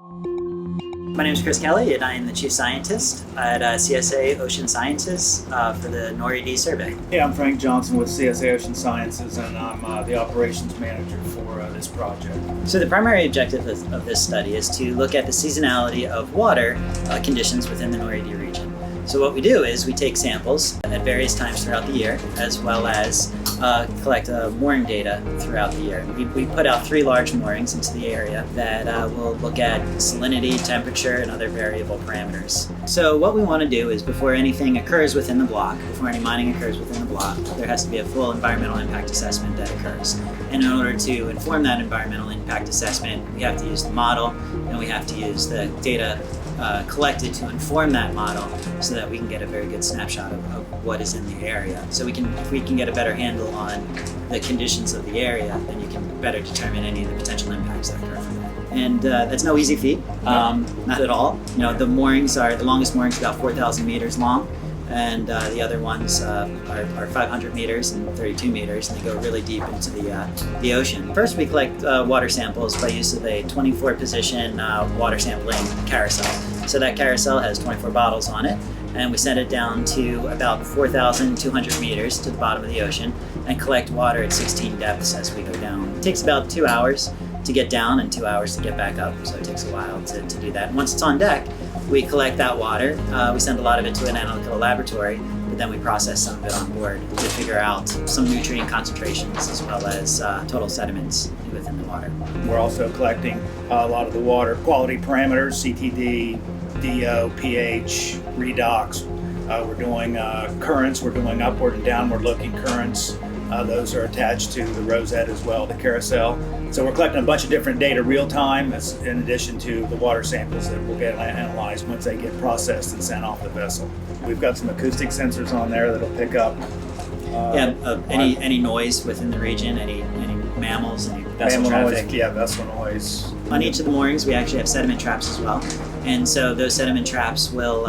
My name is Chris Kelly, and I am the Chief Scientist at CSA Ocean Sciences for the NORI-D survey. Yeah, I'm Frank Johnson with CSA Ocean Sciences, and I'm the Operations Manager for this project. So the primary objective of this study is to look at the seasonality of water conditions within the NORI-D region. So what we do is we take samples at various times throughout the year, as well as collect mooring data throughout the year. We put out 3 large moorings into the area that will look at salinity, temperature, and other variable parameters. So what we want to do is before anything occurs within the block, before any mining occurs within the block, there has to be a full environmental impact assessment that occurs. And in order to inform that environmental impact assessment, we have to use the model, and we have to use the data collected to inform that model so that we can get a very good snapshot of what is in the area. So if we can get a better handle on the conditions of the area, then you can better determine any of the potential impacts that occur from that. And that's no easy feat, not at all. You know, the longest moorings are about 4,000 meters long, and the other ones are 500 meters and 32 meters, and they go really deep into the ocean. First, we collect water samples by use of a 24-position water sampling carousel. So that carousel has 24 bottles on it, and we send it down to about 4,200 meters to the bottom of the ocean and collect water at 16 depths as we go down. It takes about 2 hours to get down and 2 hours to get back up, so it takes a while to do that. And once it's on deck, we collect that water. We send a lot of it to an Analytical Laboratory, but then we process some of it on board to figure out some nutrient concentrations as well as total sediments within the water. We're also collecting a lot of the water quality parameters, CTD, DO, pH, redox. We're doing currents, we're doing upward and downward looking currents. Those are attached to the rosette as well, the carousel. So we're collecting a bunch of different data real time, in addition to the water samples that will get analyzed once they get processed and sent off the vessel. We've got some acoustic sensors on there that'll pick up any noise within the region, any mammals, any vessel traffic. Noise, yeah, vessel noise. On each of the moorings, we actually have sediment traps as well. And so those sediment traps will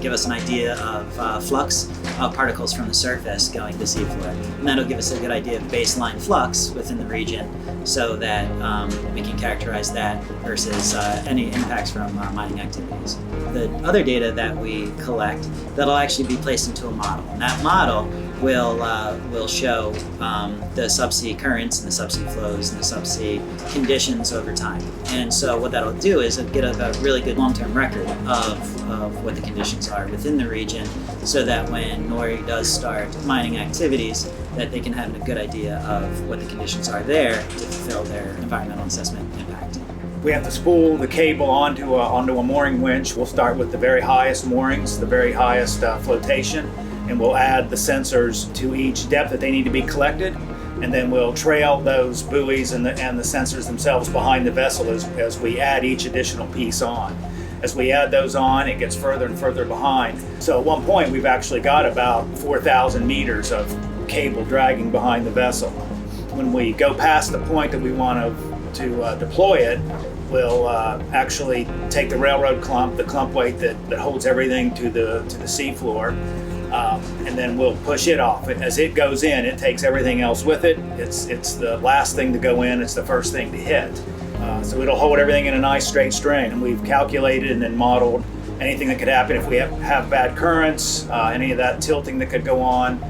give us an idea of flux of particles from the surface going to the seafloor. And that'll give us a good idea of baseline flux within the region so that we can characterize that versus any impacts from mining activities. The other data that we collect, that'll actually be placed into a model. And that model will show the subsea currents and the subsea flows and the subsea conditions over time. And so what that'll do is it'll get a really good long-term record of what the conditions are within the region, so that when NORI does start mining activities, that they can have a good idea of what the conditions are there to fulfill their environmental assessment impact. We have to spool the cable onto a mooring winch. We'll start with the very highest moorings, the very highest flotation, and we'll add the sensors to each depth that they need to be collected, and then we'll trail those buoys and the sensors themselves behind the vessel as we add each additional piece on. As we add those on, it gets further and further behind. So at one point, we've actually got about 4,000 meters of cable dragging behind the vessel. When we go past the point that we want to deploy it, we'll actually take the railroad clump, the clump weight that holds everything to the seafloor, and then we'll push it off. As it goes in, it takes everything else with it. It's the last thing to go in, it's the first thing to hit. So it'll hold everything in a nice straight string. And we've calculated and then modeled anything that could happen if we have bad currents, any of that tilting that could go on.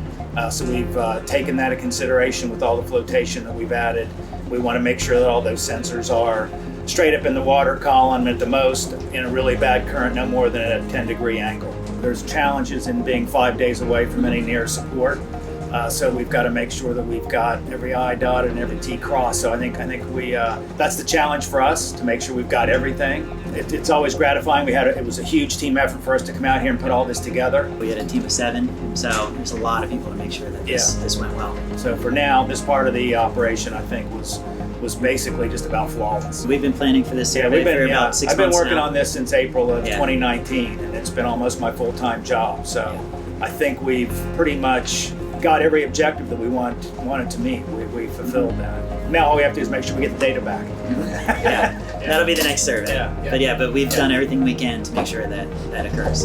So we've taken that into consideration with all the flotation that we've added. We want to make sure that all those sensors are straight up in the water column, at the most in a really bad current, no more than at a 10-degree angle. There's challenges in being 5 days away from any near support. So we've got to make sure that we've got every I dotted and every T crossed. So I think we that's the challenge for us, to make sure we've got everything. It's always gratifying. It was a huge team effort for us to come out here and put all this together. We had a team of 7, so there's a lot of people to make sure that this went well. So for now, this part of the operation, I think, was basically just about flawless. We've been planning for this survey for about 6 months now. I've been working on this since April of 2019, and it's been almost my full-time job. So I think we've pretty much got every objective that we wanted to meet. We fulfilled that. Now all we have to do is make sure we get the data back. That'll be the next survey. But we've done everything we can to make sure that occurs.